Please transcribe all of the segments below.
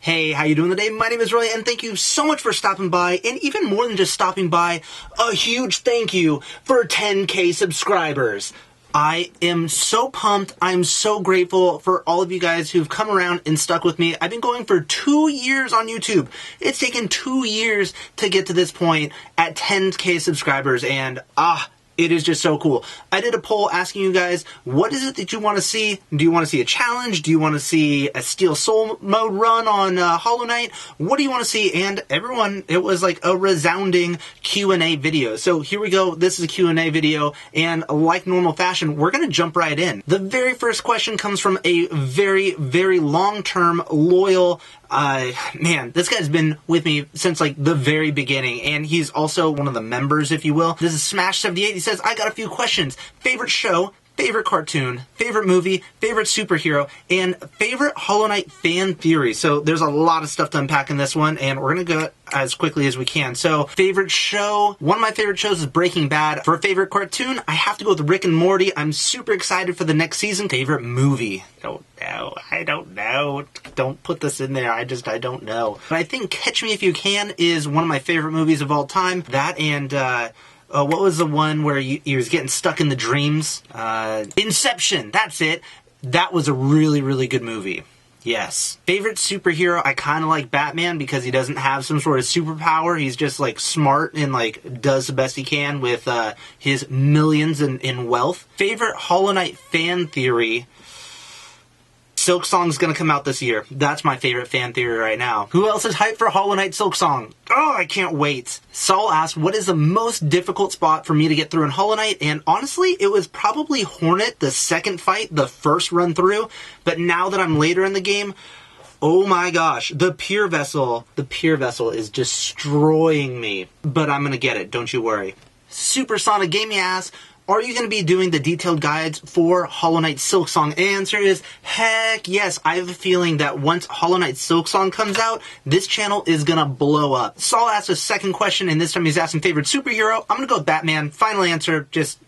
Hey, how you doing today? My name is Roy, and thank you so much for stopping by, and even more than just stopping by, a huge thank you for 10K subscribers. I am so pumped. I'm so grateful for all of you guys who've come around and stuck with me. I've been going for 2 years on YouTube. It's taken 2 years to get to this point at 10K subscribers, and it is just so cool. I did a poll asking you guys, what is it that you want to see? Do you want to see a challenge? Do you want to see a Steel Soul mode run on Hollow Knight? What do you want to see? And everyone, it was like a resounding Q&A video. So here we go. This is a Q&A video. And like normal fashion, we're going to jump right in. The very first question comes from a very, very long-term, loyal man, this guy's been with me since like the very beginning, and he's also one of the members, if you will. This is Smash78. He says, I got a few questions. Favorite show, favorite cartoon, favorite movie, favorite superhero, and favorite Hollow Knight fan theory. So there's a lot of stuff to unpack in this one, and we're going to go as quickly as we can. So favorite show, one of my favorite shows is Breaking Bad. For a favorite cartoon, I have to go with Rick and Morty. I'm super excited for the next season. Favorite movie, I don't know. Don't put this in there. I don't know. But I think Catch Me If You Can is one of my favorite movies of all time. That and, what was the one where he was getting stuck in the dreams? Inception, that's it. That was a really, really good movie. Yes. Favorite superhero, I kind of like Batman because he doesn't have some sort of superpower. He's just like smart and like does the best he can with his millions in wealth. Favorite Hollow Knight fan theory, Silksong's gonna come out this year. That's my favorite fan theory right now. Who else is hyped for Hollow Knight Silksong? Oh, I can't wait. Saul asked, what is the most difficult spot for me to get through in Hollow Knight? And honestly, it was probably Hornet, the second fight, the first run through. But now that I'm later in the game, oh my gosh, the Pure Vessel is destroying me. But I'm gonna get it, don't you worry. Supersonic Gaming asks, are you going to be doing the detailed guides for Hollow Knight Silksong? Answer is, heck yes. I have a feeling that once Hollow Knight Silksong comes out, this channel is going to blow up. Saul asked a second question, and this time he's asking favorite superhero. I'm going to go with Batman. Final answer, just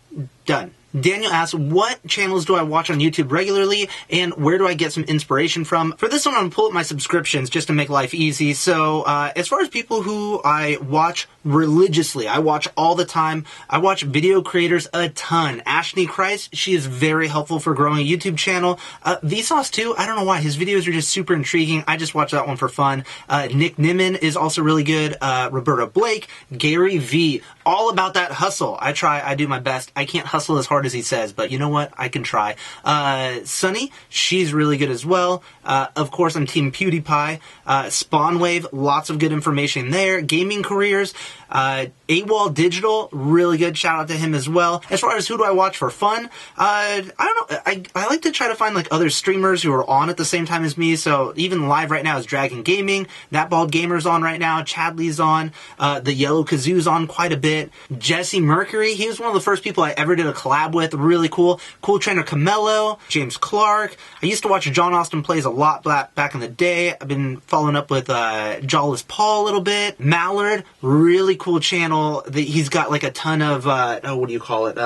done. Daniel asks, what channels do I watch on YouTube regularly, and where do I get some inspiration from? For this one, I'm going to pull up my subscriptions just to make life easy. So, as far as people who I watch religiously, I watch all the time. I watch video creators a ton. Ashley Christ, she is very helpful for growing a YouTube channel. Vsauce too, I don't know why. His videos are just super intriguing. I just watch that one for fun. Nick Nimmin is also really good. Roberta Blake, Gary V, all about that hustle. I do my best. I can't hustle as hard as he says, but you know what? I can try. Sunny, she's really good as well. Of course, I'm Team PewDiePie. Spawnwave, lots of good information there. Gaming careers. AWOL Digital, really good. Shout out to him as well. As far as who do I watch for fun, I don't know. I like to try to find like other streamers who are on at the same time as me. So even live right now is Dragon Gaming. That Bald Gamer's on right now. Chadley's on. The Yellow Kazoo's on quite a bit. Jesse Mercury, he was one of the first people I ever did a collab with. Really cool. Cool Trainer Camelo. James Clark. I used to watch John Austin Plays a lot back in the day. I've been following up with Jawless Paul a little bit. Mallard, really cool channel. He's got like a ton of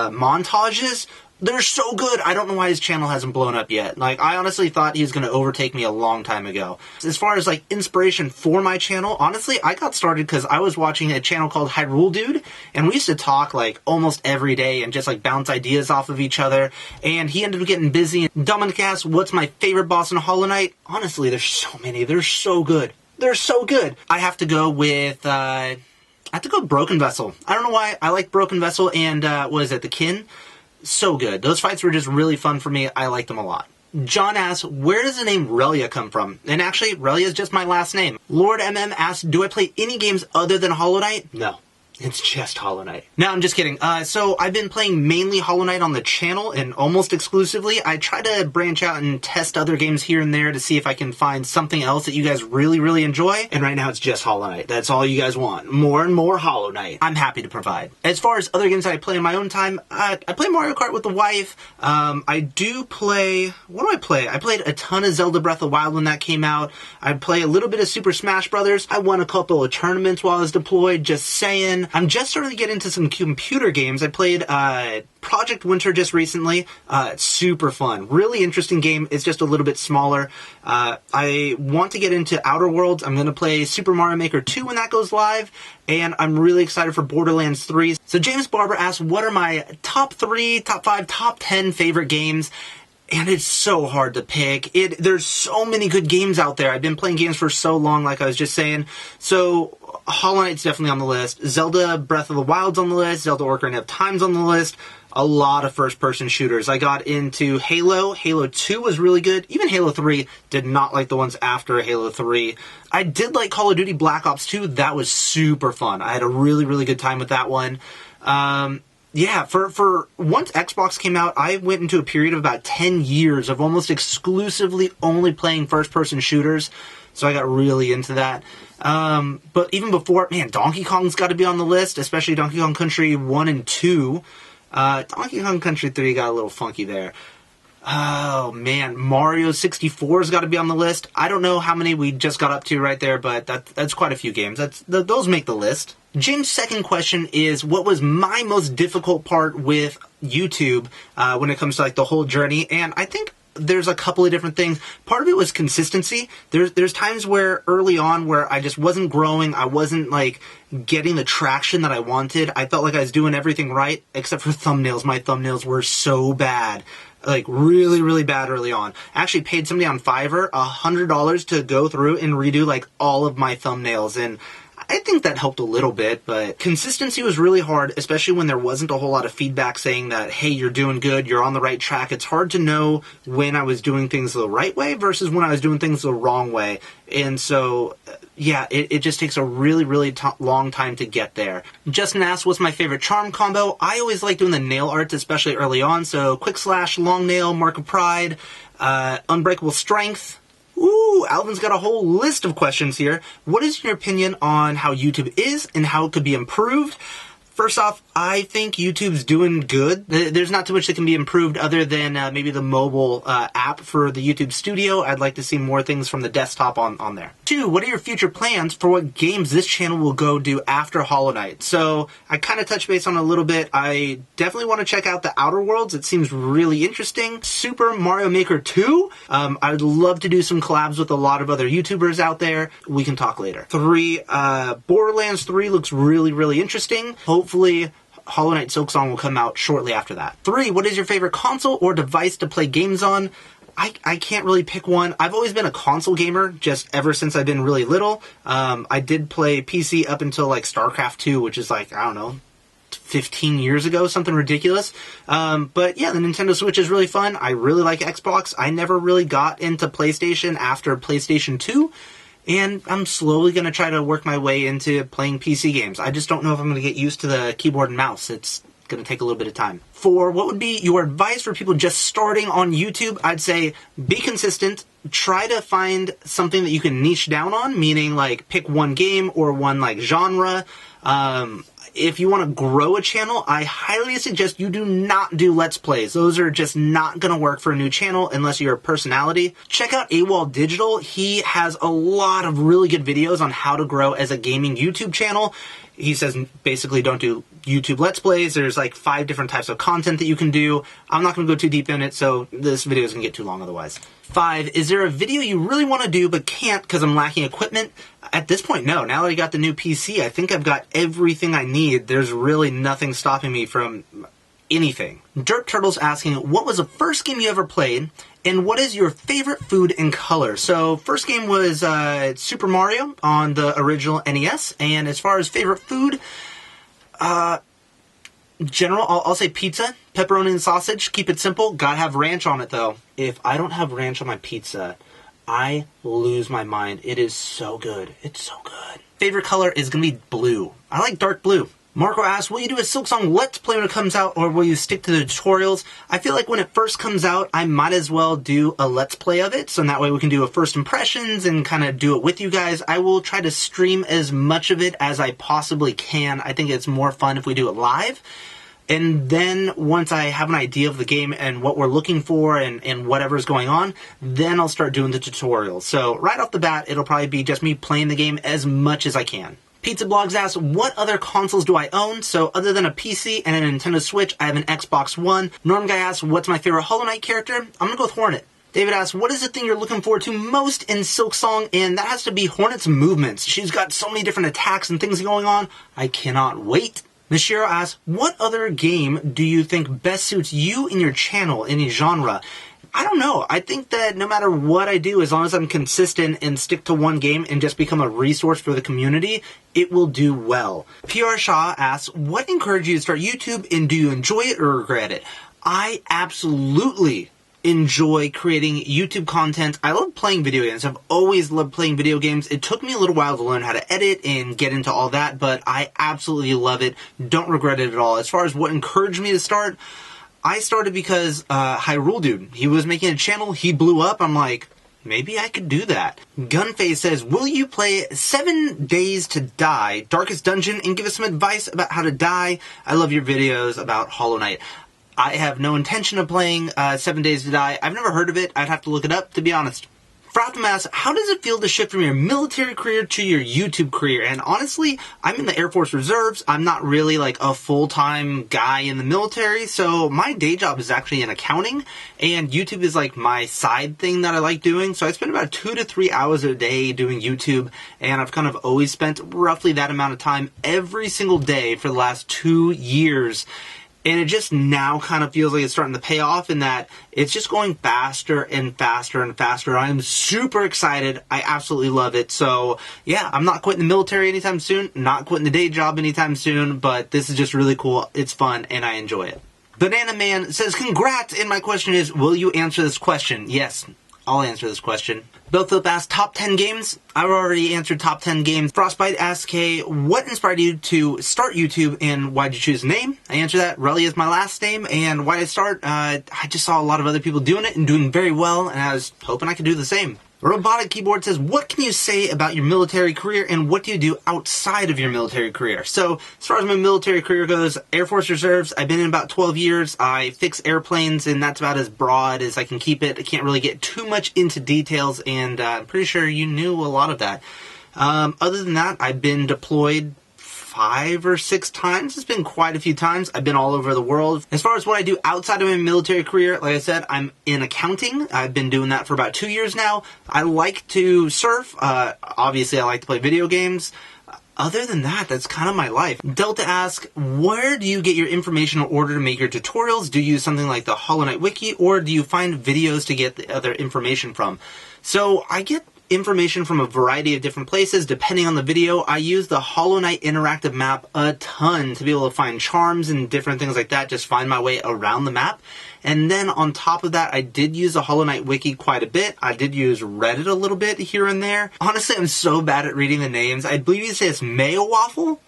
montages. They're so good. I don't know why his channel hasn't blown up yet. Like, I honestly thought he was going to overtake me a long time ago. As far as like inspiration for my channel, honestly, I got started because I was watching a channel called Hyrule Dude, and we used to talk like almost every day and just like bounce ideas off of each other. And he ended up getting busy. Dominic asked, what's my favorite boss in Hollow Knight? Honestly, there's so many. They're so good. They're so good. I have to go with Broken Vessel. I don't know why. I like Broken Vessel and, the Kin? So good. Those fights were just really fun for me. I liked them a lot. John asks, where does the name HelyeaRelyea come from? And actually, HelyeaRelyea is just my last name. Lord MM asks, do I play any games other than Hollow Knight? No. It's just Hollow Knight. No, I'm just kidding. So I've been playing mainly Hollow Knight on the channel and almost exclusively. I try to branch out and test other games here and there to see if I can find something else that you guys really, really enjoy. And right now it's just Hollow Knight. That's all you guys want. More and more Hollow Knight. I'm happy to provide. As far as other games that I play in my own time, I play Mario Kart with the wife. I do play... What do I play? I played a ton of Zelda Breath of the Wild when that came out. I play a little bit of Super Smash Brothers. I won a couple of tournaments while I was deployed, just saying. I'm just starting to get into some computer games. I played Project Winter just recently. It's super fun. Really interesting game. It's just a little bit smaller. I want to get into Outer Worlds. I'm going to play Super Mario Maker 2 when that goes live. And I'm really excited for Borderlands 3. So James Barber asked, what are my top 3, top 5, top 10 favorite games? And it's so hard to pick. There's so many good games out there. I've been playing games for so long, like I was just saying. So Hollow Knight's definitely on the list. Zelda Breath of the Wild's on the list. Zelda Ocarina of Time's on the list. A lot of first-person shooters. I got into Halo. Halo 2 was really good. Even Halo 3, did not like the ones after Halo 3. I did like Call of Duty Black Ops 2. That was super fun. I had a really, really good time with that one. Yeah, for once Xbox came out, I went into a period of about 10 years of almost exclusively only playing first-person shooters. So I got really into that. But even before, man, Donkey Kong's got to be on the list, especially Donkey Kong Country 1 and 2. Donkey Kong Country 3 got a little funky there. Oh, man, Mario 64's got to be on the list. I don't know how many we just got up to right there, but that's quite a few games. Those make the list. James' second question is, what was my most difficult part with YouTube when it comes to like the whole journey? And I think there's a couple of different things. Part of it was consistency. There's times where early on where I just wasn't growing. I wasn't like getting the traction that I wanted. I felt like I was doing everything right except for thumbnails. My thumbnails were so bad. Like really, really bad early on. I actually paid somebody on Fiverr $100 to go through and redo like all of my thumbnails, and I think that helped a little bit, but consistency was really hard, especially when there wasn't a whole lot of feedback saying that, hey, you're doing good, you're on the right track. It's hard to know when I was doing things the right way versus when I was doing things the wrong way. And so, yeah, it just takes a really, really long time to get there. Justin asked, what's my favorite charm combo? I always like doing the nail arts, especially early on. So quick slash, long nail, mark of pride, unbreakable strength. Ooh, Alvin's got a whole list of questions here. What is your opinion on how YouTube is and how it could be improved? First off, I think YouTube's doing good. There's not too much that can be improved other than maybe the mobile app for the YouTube Studio. I'd like to see more things from the desktop on there. 2, what are your future plans for what games this channel will go do after Hollow Knight? So I kind of touched base on it a little bit. I definitely want to check out the Outer Worlds. It seems really interesting. Super Mario Maker 2. I'd love to do some collabs with a lot of other YouTubers out there. We can talk later. 3, Borderlands 3 looks really, really interesting. Hopefully, Hollow Knight Silksong will come out shortly after that. 3, what is your favorite console or device to play games on? I can't really pick one. I've always been a console gamer, just ever since I've been really little. I did play PC up until like StarCraft 2, which is like, I don't know, 15 years ago, something ridiculous. But yeah, the Nintendo Switch is really fun. I really like Xbox. I never really got into PlayStation after PlayStation 2. And I'm slowly going to try to work my way into playing PC games. I just don't know if I'm going to get used to the keyboard and mouse. It's going to take a little bit of time. 4, what would be your advice for people just starting on YouTube? I'd say be consistent. Try to find something that you can niche down on, meaning like pick one game or one like genre. If you want to grow a channel, I highly suggest you do not do Let's Plays. Those are just not going to work for a new channel unless you're a personality. Check out AWOL Digital. He has a lot of really good videos on how to grow as a gaming YouTube channel. He says basically don't do YouTube Let's Plays. There's like 5 different types of content that you can do. I'm not going to go too deep in it, so this video is going to get too long otherwise. 5, is there a video you really want to do but can't because I'm lacking equipment? At this point, no. Now that I got the new PC, I think I've got everything I need. There's really nothing stopping me from anything. Dirt Turtle's asking, what was the first game you ever played, and what is your favorite food and color? So, first game was Super Mario on the original NES, and as far as favorite food, general, I'll say pizza, pepperoni and sausage. Keep it simple. Gotta have ranch on it, though. If I don't have ranch on my pizza, I lose my mind. It is so good. It's so good. Favorite color is going to be blue. I like dark blue. Marco asks, will you do a Silksong Let's Play when it comes out, or will you stick to the tutorials? I feel like when it first comes out, I might as well do a Let's Play of it, so that way we can do a first impressions and kind of do it with you guys. I will try to stream as much of it as I possibly can. I think it's more fun if we do it live. And then once I have an idea of the game and what we're looking for and whatever's going on, then I'll start doing the tutorials. So right off the bat, it'll probably be just me playing the game as much as I can. Pizza Blogs asks, what other consoles do I own? So other than a PC and a Nintendo Switch, I have an Xbox One. Norm Guy asks, what's my favorite Hollow Knight character? I'm gonna go with Hornet. David asks, what is the thing you're looking forward to most in Silksong? And that has to be Hornet's movements. She's got so many different attacks and things going on. I cannot wait. Mishiro asks, what other game do you think best suits you and your channel, any genre? I don't know. I think that no matter what I do, as long as I'm consistent and stick to one game and just become a resource for the community, it will do well. PR Shaw asks, what encouraged you to start YouTube, and do you enjoy it or regret it? I absolutely enjoy creating YouTube content. I love playing video games. I've always loved playing video games. It took me a little while to learn how to edit and get into all that, but I absolutely love it. Don't regret it at all. As far as what encouraged me to start, I started because Hyrule Dude, he was making a channel, he blew up, I'm like, maybe I could do that. Gunface says, will you play 7 Days to Die, Darkest Dungeon, and give us some advice about how to die? I love your videos about Hollow Knight. I have no intention of playing 7 Days to Die. I've never heard of it. I'd have to look it up, to be honest. Fratham asks, how does it feel to shift from your military career to your YouTube career? And honestly, I'm in the Air Force Reserves. I'm not really like a full-time guy in the military, so my day job is actually in accounting, and YouTube is like my side thing that I like doing. So I spend about 2 to 3 hours a day doing YouTube, and I've kind of always spent roughly that amount of time every single day for the last 2 years. And it just now kind of feels like it's starting to pay off in that it's just going faster and faster and faster. I'm super excited. I absolutely love it. So, yeah, I'm not quitting the military anytime soon, not quitting the day job anytime soon, but this is just really cool. It's fun, and I enjoy it. Banana Man says, congrats, and my question is, will you answer this question? Yes, I'll answer this question. Billphilip asks, top 10 games? I've already answered top 10 games. Frostbite asks, Kay, what inspired you to start YouTube, and why did you choose a name? I answer that. Relly is my last name, and why did I start? I just saw a lot of other people doing it and doing very well, and I was hoping I could do the same. Robotic Keyboard says, what can you say about your military career, and what do you do outside of your military career? So, as far as my military career goes, Air Force Reserves, I've been in about 12 years. I fix airplanes, and that's about as broad as I can keep it. I can't really get too much into details, and I'm pretty sure you knew a lot of that. Other than that, I've been deployed 5 or 6 times. It's been quite a few times. I've been all over the world. As far as what I do outside of my military career, like I said, I'm in accounting. I've been doing that for about 2 years now. I like to surf. Obviously, I like to play video games. Other than that, that's kind of my life. Delta asks, where do you get your information in order to make your tutorials? Do you use something like the Hollow Knight Wiki, or do you find videos to get the other information from? So I get information from a variety of different places depending on the video. I use the Hollow Knight interactive map a ton to be able to find charms and different things like that, just find my way around the map. And then on top of that, I did use the Hollow Knight Wiki quite a bit. I did use Reddit a little bit here and there. Honestly, I'm so bad at reading the names. I believe you say it's Mayo Waffle?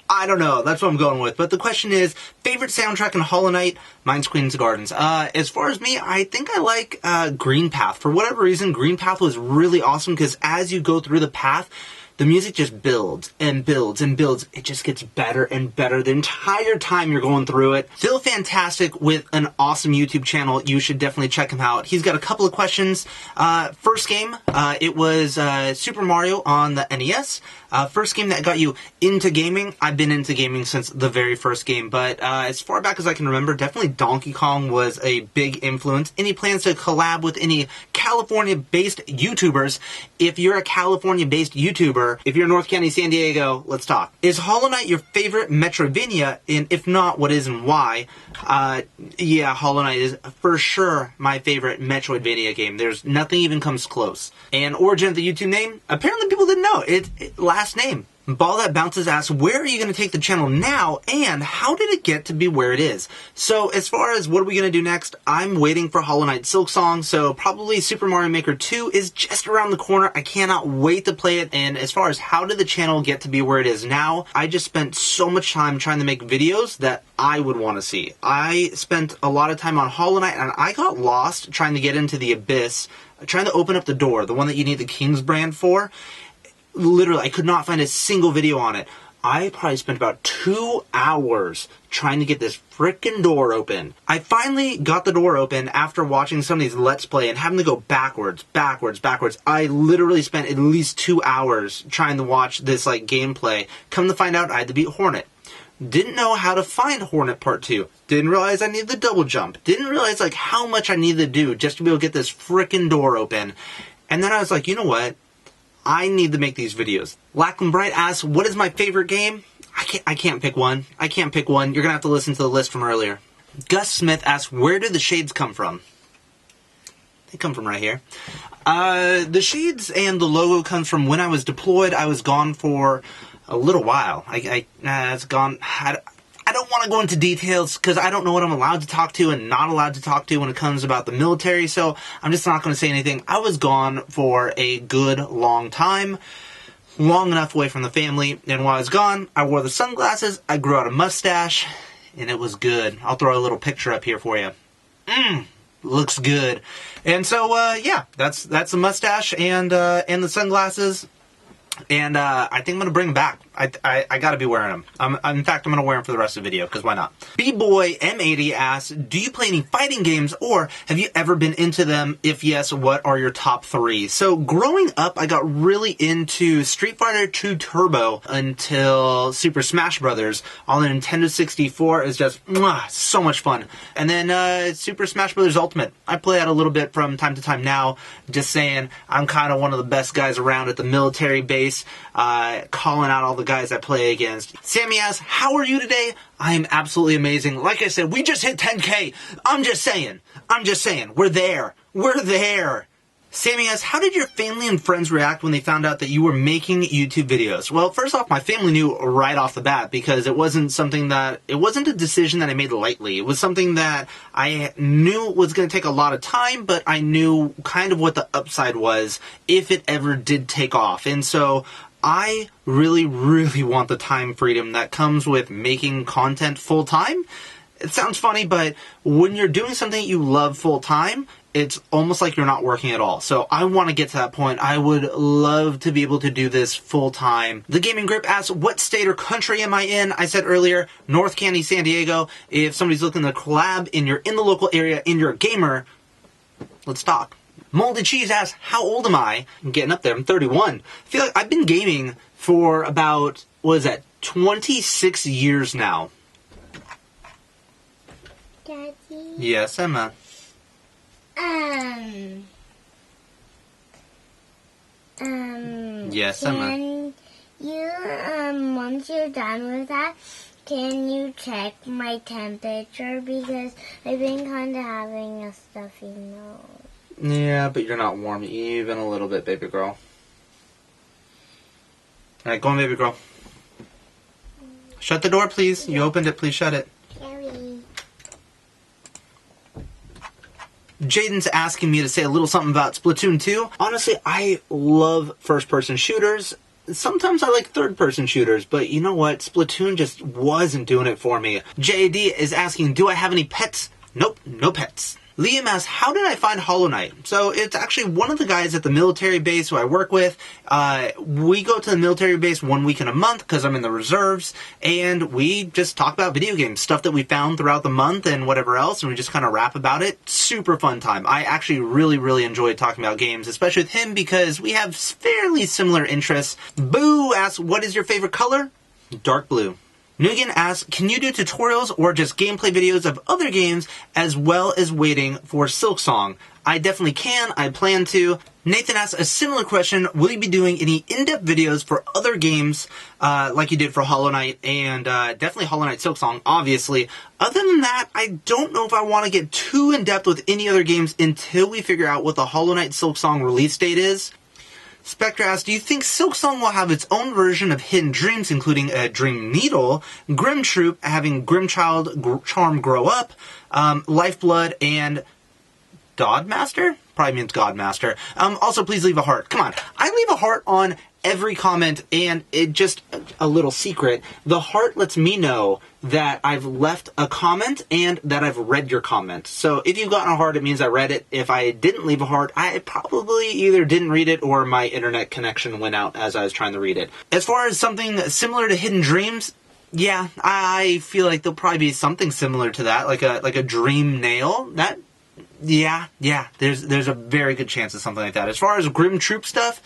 I don't know. That's what I'm going with. But the question is, favorite soundtrack in Hollow Knight? Mine's Queen's Gardens. As far as me, I think I like Green Path. For whatever reason, Green Path was really awesome because as you go through the path, the music just builds and builds and builds. It just gets better and better the entire time you're going through it. Phil Fantastic with an awesome YouTube channel. You should definitely check him out. He's got a couple of questions. First game, it was Super Mario on the NES. First game that got you into gaming. I've been into gaming since the very first game, but as far back as I can remember, definitely Donkey Kong was a big influence. Any plans to collab with any California-based YouTubers? If you're a California-based YouTuber, if you're in North County, San Diego, let's talk. Is Hollow Knight your favorite Metroidvania? And if not, what is and why? Yeah, Hollow Knight is for sure my favorite Metroidvania game. There's nothing even comes close. And origin of the YouTube name? Apparently people didn't know. It's last name. Ball That Bounces asks, where are you going to take the channel now, and how did it get to be where it is? So, as far as what are we going to do next, I'm waiting for Hollow Knight Silksong, so probably Super Mario Maker 2 is just around the corner. I cannot wait to play it, and as far as how did the channel get to be where it is now, I just spent so much time trying to make videos that I would want to see. I spent a lot of time on Hollow Knight, and I got lost trying to get into the Abyss, trying to open up the door, the one that you need the King's brand for. Literally, I could not find a single video on it. I probably spent about 2 hours trying to get this frickin' door open. I finally got the door open after watching somebody's Let's Play and having to go backwards. I literally spent at least 2 hours trying to watch this, like, gameplay. Come to find out, I had to beat Hornet. Didn't know how to find Hornet Part 2. Didn't realize I needed the double jump. Didn't realize, like, how much I needed to do just to be able to get this frickin' door open. And then I was like, you know what? I need to make these videos. Lachlan Bright asks, what is my favorite game? I can't pick one. I can't pick one. You're going to have to listen to the list from earlier. Gus Smith asks, where do the shades come from? They come from right here. The shades and the logo comes from when I was deployed. I was gone for a little while. It's gone. I don't want to go into details because I don't know what I'm allowed to talk to and not allowed to talk to when it comes about the military, so I'm just not going to say anything. I was gone for a good long time, long enough away from the family, and while I was gone, I wore the sunglasses, I grew out a mustache, and it was good. I'll throw a little picture up here for you. Looks good. And so, yeah, that's the mustache and the sunglasses. And I think I'm going to bring them back. I got to be wearing them. In fact, I'm going to wear them for the rest of the video, because why not? B-Boy M80 asks, do you play any fighting games, or have you ever been into them? If yes, what are your top 3? So, growing up, I got really into Street Fighter 2 Turbo until Super Smash Bros. On the Nintendo 64 is just so much fun. And then Super Smash Bros. Ultimate. I play that a little bit from time to time now. Just saying, I'm kind of one of the best guys around at the military base, calling out all the guys I play against. Sammy asks, how are you today? I am absolutely amazing. Like I said, we just hit 10K. I'm just saying. We're there. Sammy asks, how did your family and friends react when they found out that you were making YouTube videos? Well, first off, my family knew right off the bat, because it wasn't a decision that I made lightly. It was something that I knew was going to take a lot of time, but I knew kind of what the upside was if it ever did take off. And so I really, really want the time freedom that comes with making content full time. It sounds funny, but when you're doing something you love full time, it's almost like you're not working at all. So I want to get to that point. I would love to be able to do this full time. The Gaming Grip asks, what state or country am I in? I said earlier, North County, San Diego. If somebody's looking to collab and you're in the local area and you're a gamer, let's talk. Moldy Cheese asks, how old am I? I'm getting up there. I'm 31. I feel like I've been gaming for about, 26 years now. Daddy? Yes, Emma. Yes, Emma. Can you, once you're done with that, can you check my temperature? Because I've been kind of having a stuffy nose. Yeah, but you're not warm even a little bit, baby girl. Alright, go on, baby girl. Shut the door, please. You opened it, please shut it. Sorry. Jaden's asking me to say a little something about Splatoon 2. Honestly, I love first-person shooters. Sometimes I like third-person shooters, but you know what? Splatoon just wasn't doing it for me. JD is asking, do I have any pets? Nope, no pets. Liam asks, how did I find Hollow Knight? So it's actually one of the guys at the military base who I work with. We go to the military base 1 week in a month because I'm in the reserves, and we just talk about video games, stuff that we found throughout the month and whatever else, and we just kind of rap about it. Super fun time. I actually really, really enjoy talking about games, especially with him because we have fairly similar interests. Boo asks, what is your favorite color? Dark blue. Nugan asks, can you do tutorials or just gameplay videos of other games as well as waiting for Silksong? I definitely can. I plan to. Nathan asks a similar question. Will you be doing any in-depth videos for other games like you did for Hollow Knight and definitely Hollow Knight Silksong, obviously. Other than that, I don't know if I want to get too in-depth with any other games until we figure out what the Hollow Knight Silksong release date is. Spectre asks, do you think Silksong will have its own version of Hidden Dreams, including a Dream Needle, Grim Troop having Grimchild Charm Grow Up, Lifeblood, and Dodmaster? Probably means Godmaster. Also, please leave a heart. Come on. I leave a heart on every comment, and it just a little secret. The heart lets me know that I've left a comment and that I've read your comment. So if you've gotten a heart, it means I read it. If I didn't leave a heart, I probably either didn't read it or my internet connection went out as I was trying to read it. As far as something similar to Hidden Dreams, yeah, I feel like there'll probably be something similar to that, like a dream nail. That, yeah, there's a very good chance of something like that. As far as Grim Troop stuff,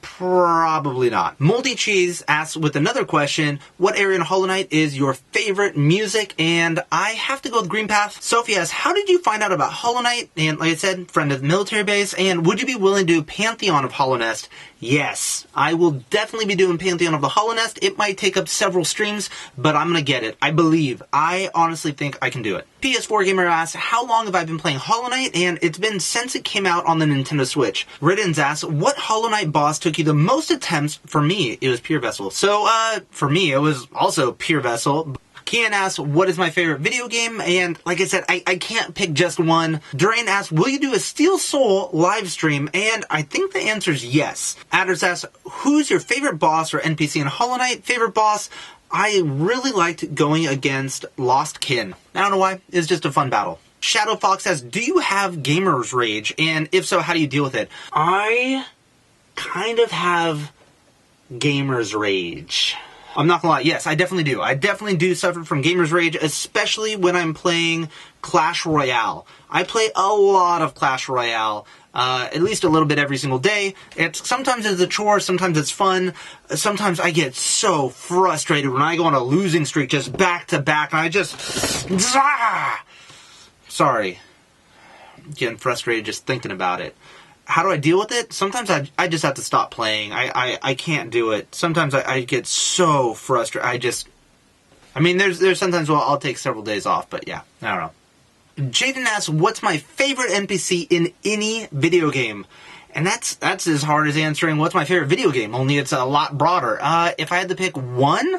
probably not. Moldy Cheese asks with another question, what area in Hollow Knight is your favorite music? And I have to go with Green Path. Sophie asks, how did you find out about Hollow Knight? And like I said, friend of the military base. And would you be willing to do Pantheon of Hollow Nest? Yes, I will definitely be doing Pantheon of the Hollow Nest. It might take up several streams, but I'm going to get it. I believe. I honestly think I can do it. PS4 Gamer asks, how long have I been playing Hollow Knight? And it's been since it came out on the Nintendo Switch. Riddens asks, what Hollow Knight boss took you the most attempts? For me, it was Pure Vessel. So, for me, it was also Pure Vessel. Kian asks, what is my favorite video game? And like I said, I can't pick just one. Durain asks, will you do a Steel Soul live stream? And I think the answer is yes. Adders asks, who's your favorite boss or NPC in Hollow Knight? Favorite boss? I really liked going against Lost Kin. I don't know why. It's just a fun battle. Shadow Fox says, do you have gamer's rage? And if so, how do you deal with it? I kind of have gamer's rage. I'm not gonna lie, yes, I definitely do. I definitely do suffer from gamer's rage, especially when I'm playing Clash Royale. I play a lot of Clash Royale, at least a little bit every single day. Sometimes it's a chore, sometimes it's fun. Sometimes I get so frustrated when I go on a losing streak just back to back, and I just... Sorry. Getting frustrated just thinking about it. How do I deal with it? Sometimes I just have to stop playing. I can't do it. Sometimes I get so frustrated. There's sometimes I'll take several days off, but yeah, I don't know. Jaden asks, what's my favorite NPC in any video game? And that's as hard as answering what's my favorite video game, only it's a lot broader. If I had to pick one,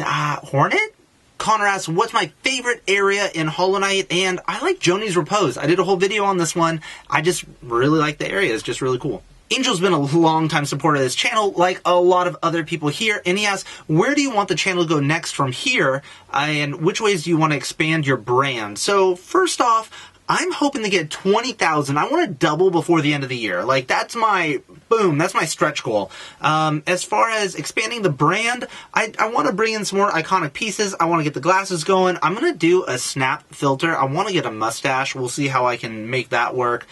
Hornet? Connor asks, what's my favorite area in Hollow Knight? And I like Joni's Repose. I did a whole video on this one. I just really like the area. It's just really cool. Angel's been a long-time supporter of this channel, like a lot of other people here, and he asks, where do you want the channel to go next from here? And which ways do you want to expand your brand? So, first off, I'm hoping to get 20,000. I want to double before the end of the year. Like, that's my, boom, that's my stretch goal. As far as expanding the brand, I want to bring in some more iconic pieces. I want to get the glasses going. I'm going to do a snap filter. I want to get a mustache. We'll see how I can make that work.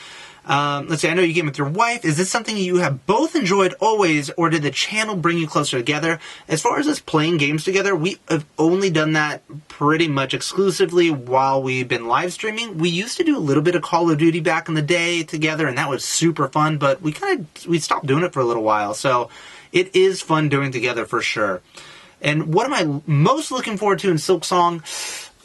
Let's see, I know you game with your wife. Is this something you have both enjoyed always, or did the channel bring you closer together? As far as us playing games together, we have only done that pretty much exclusively while we've been live streaming. We used to do a little bit of Call of Duty back in the day together, and that was super fun, but we stopped doing it for a little while, so it is fun doing it together for sure. And what am I most looking forward to in Silksong?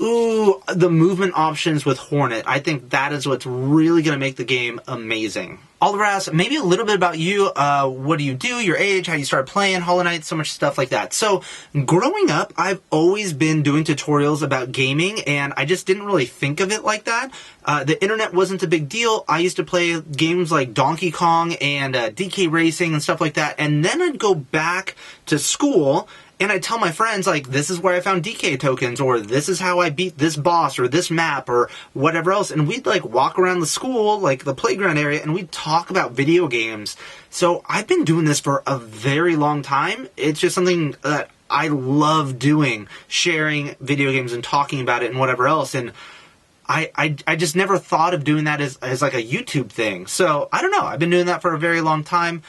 Ooh, the movement options with Hornet. I think that is what's really going to make the game amazing. Oliver asks, maybe a little bit about you. What do you do, your age, how you started playing Hollow Knight, so much stuff like that. So, growing up, I've always been doing tutorials about gaming, and I just didn't really think of it like that. The internet wasn't a big deal. I used to play games like Donkey Kong and DK Racing and stuff like that, and then I'd go back to school, and I tell my friends, like, this is where I found DK tokens, or this is how I beat this boss, or this map, or whatever else. And we'd, like, walk around the school, like, the playground area, and we'd talk about video games. So I've been doing this for a very long time. It's just something that I love doing, sharing video games and talking about it and whatever else. And I just never thought of doing that as like a YouTube thing. So, I don't know. I've been doing that for a very long time.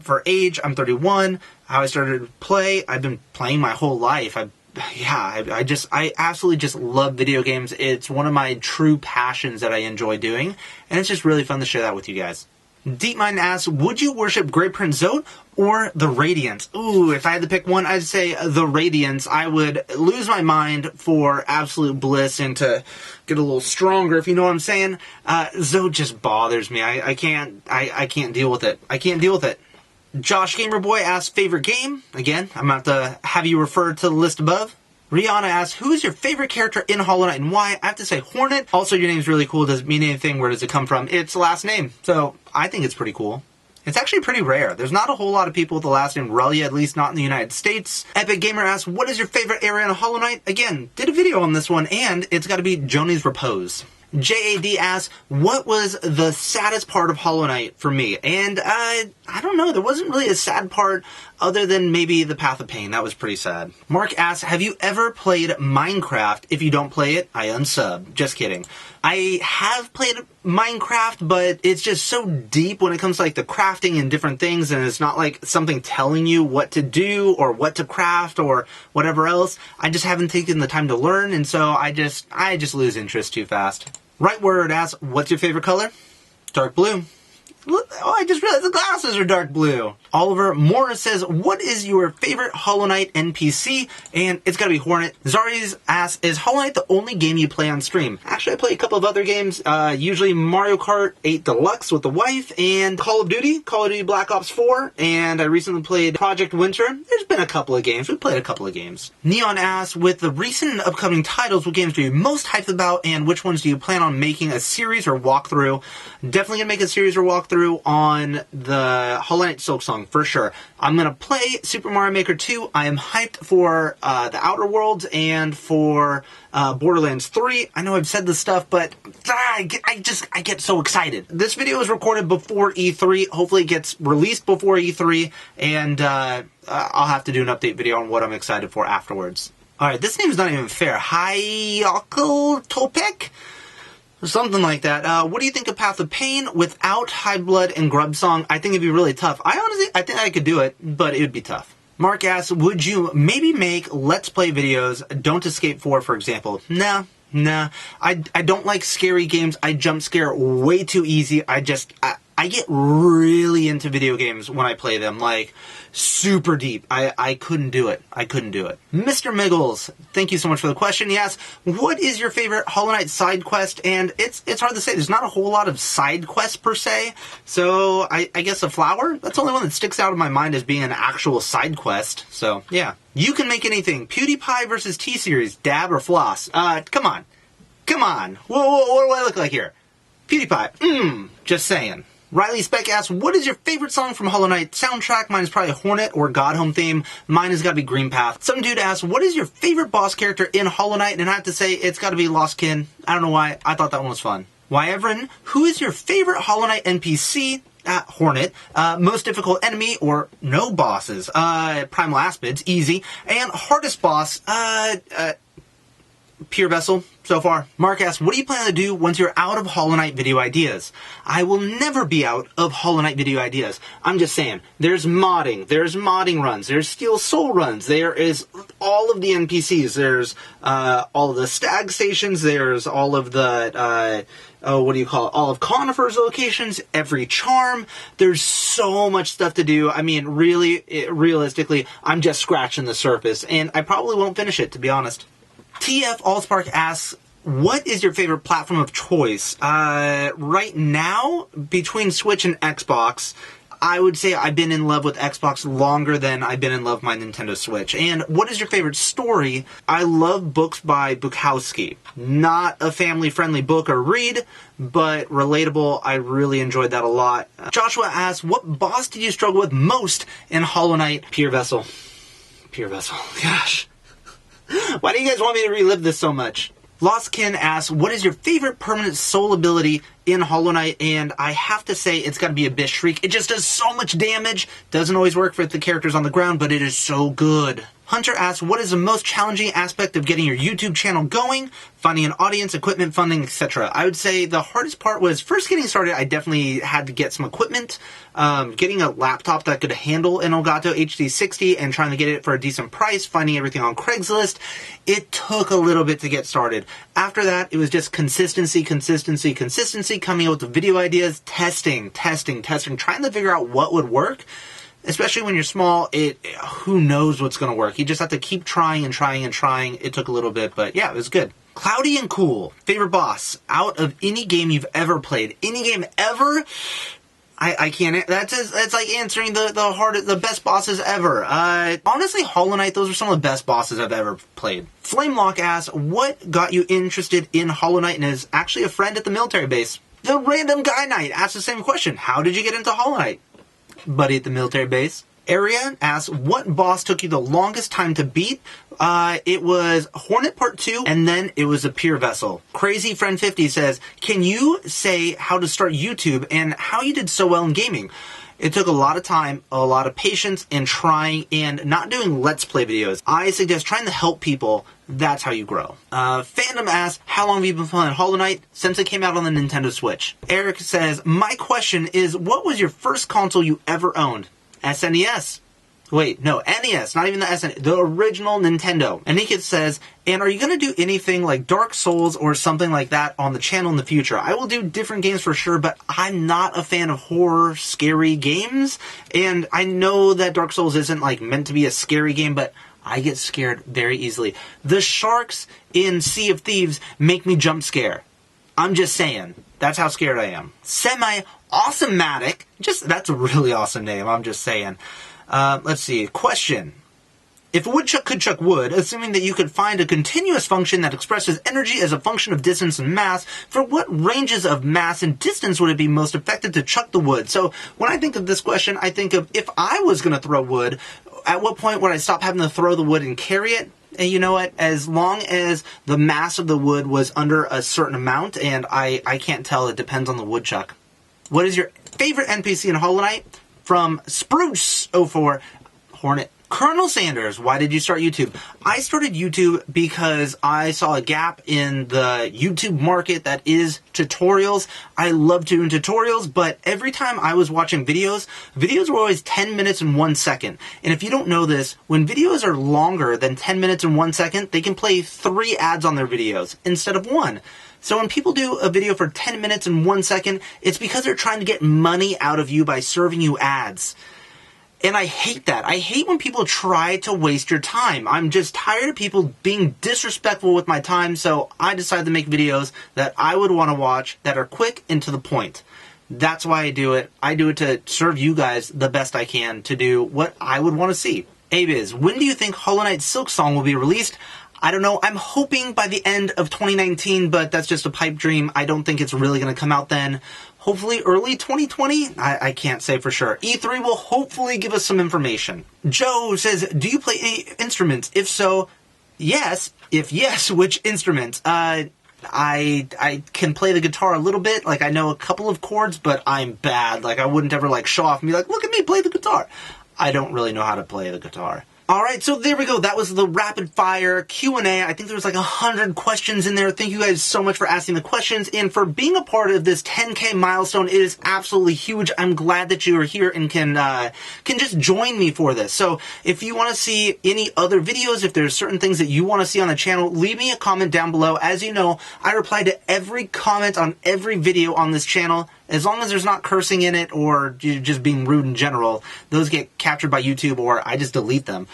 For age, I'm 31. How I started to play, I've been playing my whole life. I absolutely just love video games. It's one of my true passions that I enjoy doing. And it's just really fun to share that with you guys. DeepMind asks, would you worship Great Prince Zote or the Radiance? Ooh, if I had to pick one, I'd say the Radiance. I would lose my mind for absolute bliss and to get a little stronger, if you know what I'm saying. Zote just bothers me. I can't deal with it. I can't deal with it. Josh Gamerboy asks, favorite game? Again, I'm going to have to have you refer to the list above. Rihanna asks, who is your favorite character in Hollow Knight and why? I have to say Hornet. Also, your name's really cool. Does it mean anything? Where does it come from? It's last name. So, I think it's pretty cool. It's actually pretty rare. There's not a whole lot of people with the last name HelyeaRelyea, at least not in the United States. Epic Gamer asks, what is your favorite area in Hollow Knight? Again, did a video on this one, and it's got to be Joni's Repose. JAD asks, what was the saddest part of Hollow Knight for me? And I don't know, there wasn't really a sad part other than maybe the Path of Pain. That was pretty sad. Mark asks, have you ever played Minecraft? If you don't play it, I unsub. Just kidding. I have played Minecraft, but it's just so deep when it comes to like the crafting and different things, and it's not like something telling you what to do or what to craft or whatever else. I just haven't taken the time to learn, and so I just lose interest too fast. Right Word asks, what's your favorite color? Dark blue. Oh, I just realized the glasses are dark blue. Oliver Morris says, what is your favorite Hollow Knight NPC? And it's gotta be Hornet. Zari's asks, is Hollow Knight the only game you play on stream? Actually, I play a couple of other games, usually Mario Kart 8 Deluxe with the wife, and Call of Duty Black Ops 4, and I recently played Project Winter. There's been a couple of games. We've played a couple of games. Neon asks, with the recent and upcoming titles, what games are you most hyped about, and which ones do you plan on making a series or walkthrough? Definitely gonna make a series or walkthrough on the Hollow Knight Silksong, for sure. I'm going to play Super Mario Maker 2. I am hyped for the Outer Worlds and for Borderlands 3. I know I've said this stuff, but I get so excited. This video was recorded before E3. Hopefully it gets released before E3, and I'll have to do an update video on what I'm excited for afterwards. Alright, this name's not even fair. HelyeaRelyea? Something like that. What do you think of Path of Pain without High Blood and Grub Song? I think it'd be really tough. I think I could do it, but it would be tough. Mark asks, would you maybe make Let's Play videos, Don't Escape 4, for example? Nah. I don't like scary games. I jump scare way too easy. I get really into video games when I play them, like, super deep. I couldn't do it. Mr. Miggles, thank you so much for the question. He asks, what is your favorite Hollow Knight side quest? And it's hard to say. There's not a whole lot of side quests, per se. So, I guess a flower? That's the only one that sticks out in my mind as being an actual side quest. So, yeah. You can make anything. PewDiePie versus T-Series, dab or floss? Come on. Whoa, what do I look like here? PewDiePie, just saying. Riley Speck asks, what is your favorite song from Hollow Knight soundtrack? Mine is probably Hornet or God Home theme. Mine has got to be Green Path. Some dude asks, what is your favorite boss character in Hollow Knight? And I have to say, it's got to be Lost Kin. I don't know why. I thought that one was fun. Wyevern, who is your favorite Hollow Knight NPC? Hornet. Most difficult enemy or no bosses? Primal Aspids, easy. And hardest boss, Pure Vessel, so far. Mark asks, what do you plan to do once you're out of Hollow Knight video ideas? I will never be out of Hollow Knight video ideas. I'm just saying, there's modding runs, there's Steel Soul runs, there is all of the NPCs, there's all of the stag stations, there's all of the, all of Conifer's locations, every charm. There's so much stuff to do. I mean, realistically, I'm just scratching the surface, and I probably won't finish it, to be honest. TF Allspark asks, what is your favorite platform of choice? Right now, between Switch and Xbox, I would say I've been in love with Xbox longer than I've been in love with my Nintendo Switch. And what is your favorite story? I love books by Bukowski. Not a family-friendly book or read, but relatable. I really enjoyed that a lot. Joshua asks, what boss did you struggle with most in Hollow Knight? Pure Vessel. Gosh. Why do you guys want me to relive this so much? Lost Kin asks, what is your favorite permanent soul ability in Hollow Knight? And I have to say, it's got to be Abyss Shriek. It just does so much damage. Doesn't always work for the characters on the ground, but it is so good. Hunter asks, what is the most challenging aspect of getting your YouTube channel going? Finding an audience, equipment, funding, etc. I would say the hardest part was first getting started. I definitely had to get some equipment. Getting a laptop that could handle an Elgato HD60 and trying to get it for a decent price. Finding everything on Craigslist. It took a little bit to get started. After that, it was just consistency, coming up with the video ideas, testing, trying to figure out what would work. Especially when you're small, who knows what's going to work. You just have to keep trying. It took a little bit, but yeah, it was good. Cloudy and Cool. Favorite boss out of any game you've ever played. Any game ever? I can't. That's like answering the best bosses ever. Honestly, Hollow Knight, those are some of the best bosses I've ever played. Flamelock asks, what got you interested in Hollow Knight? And is actually a friend at the military base. The Random Guy Knight asks the same question. How did you get into Hollow Knight? buddy at the military base. Area asks, what boss took you the longest time to beat? It was Hornet Part 2, and then it was a Pier Vessel. Crazy Friend 50 says, can you say how to start YouTube and how you did so well in gaming? It took a lot of time, a lot of patience, and trying, and not doing Let's Play videos. I suggest trying to help people. That's how you grow. Fandom asks, how long have you been playing Hollow Knight? Since it came out on the Nintendo Switch. Eric says, my question is, what was your first console you ever owned? SNES. Wait, no, NES, not even the SNES, the original Nintendo. Anika says, and are you going to do anything like Dark Souls or something like that on the channel in the future? I will do different games for sure, but I'm not a fan of horror, scary games. And I know that Dark Souls isn't like meant to be a scary game, but I get scared very easily. The sharks in Sea of Thieves make me jump scare. I'm just saying. That's how scared I am. Semi-Awesome-matic. That's a really awesome name. I'm just saying. Let's see. Question. If a woodchuck could chuck wood, assuming that you could find a continuous function that expresses energy as a function of distance and mass, for what ranges of mass and distance would it be most effective to chuck the wood? So when I think of this question, I think of if I was going to throw wood, at what point would I stop having to throw the wood and carry it? And you know what? As long as the mass of the wood was under a certain amount, and I can't tell, it depends on the woodchuck. What is your favorite NPC in Hollow Knight? From Spruce04, Hornet. Colonel Sanders, why did you start YouTube? I started YouTube because I saw a gap in the YouTube market that is tutorials. I love doing tutorials, but every time I was watching videos were always 10 minutes and 1 second. And if you don't know this, when videos are longer than 10 minutes and 1 second, they can play 3 ads on their videos instead of 1. So when people do a video for 10 minutes and 1 second, it's because they're trying to get money out of you by serving you ads. And I hate that. I hate when people try to waste your time. I'm just tired of people being disrespectful with my time, so I decided to make videos that I would want to watch that are quick and to the point. That's why I do it. I do it to serve you guys the best I can, to do what I would want to see. Abiz, when do you think Hollow Knight Silk Song will be released? I don't know. I'm hoping by the end of 2019, but that's just a pipe dream. I don't think it's really going to come out then. Hopefully early 2020? I can't say for sure. E3 will hopefully give us some information. Joe says, do you play any instruments? If so, yes. If yes, which instruments? I can play the guitar a little bit. Like, I know a couple of chords, but I'm bad. Like, I wouldn't ever, like, show off and be like, look at me, play the guitar. I don't really know how to play the guitar. Alright, so there we go. That was the rapid fire Q&A. I think there was like 100 questions in there. Thank you guys so much for asking the questions and for being a part of this 10K milestone. It is absolutely huge. I'm glad that you are here and can just join me for this. So if you want to see any other videos, if there's certain things that you want to see on the channel, leave me a comment down below. As you know, I reply to every comment on every video on this channel. As long as there's not cursing in it or just being rude in general, those get captured by YouTube or I just delete them.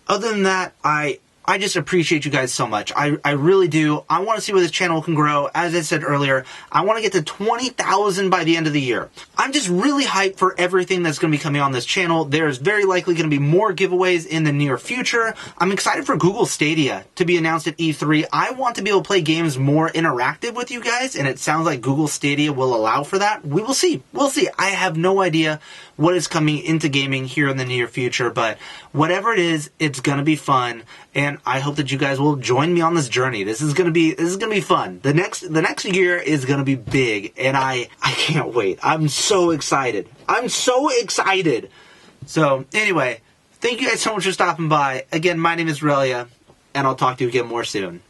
Other than that, I just appreciate you guys so much. I really do. I want to see where this channel can grow. As I said earlier, I want to get to 20,000 by the end of the year. I'm just really hyped for everything that's going to be coming on this channel. There's very likely going to be more giveaways in the near future. I'm excited for Google Stadia to be announced at E3. I want to be able to play games more interactive with you guys, and it sounds like Google Stadia will allow for that. We will see. We'll see. I have no idea what is coming into gaming here in the near future, but whatever it is, it's going to be fun. And I hope that you guys will join me on this journey. This is gonna be fun. The next year is gonna be big, and I can't wait. I'm so excited. I'm so excited. So anyway, thank you guys so much for stopping by. Again, my name is HelyeaRelyea, and I'll talk to you again more soon.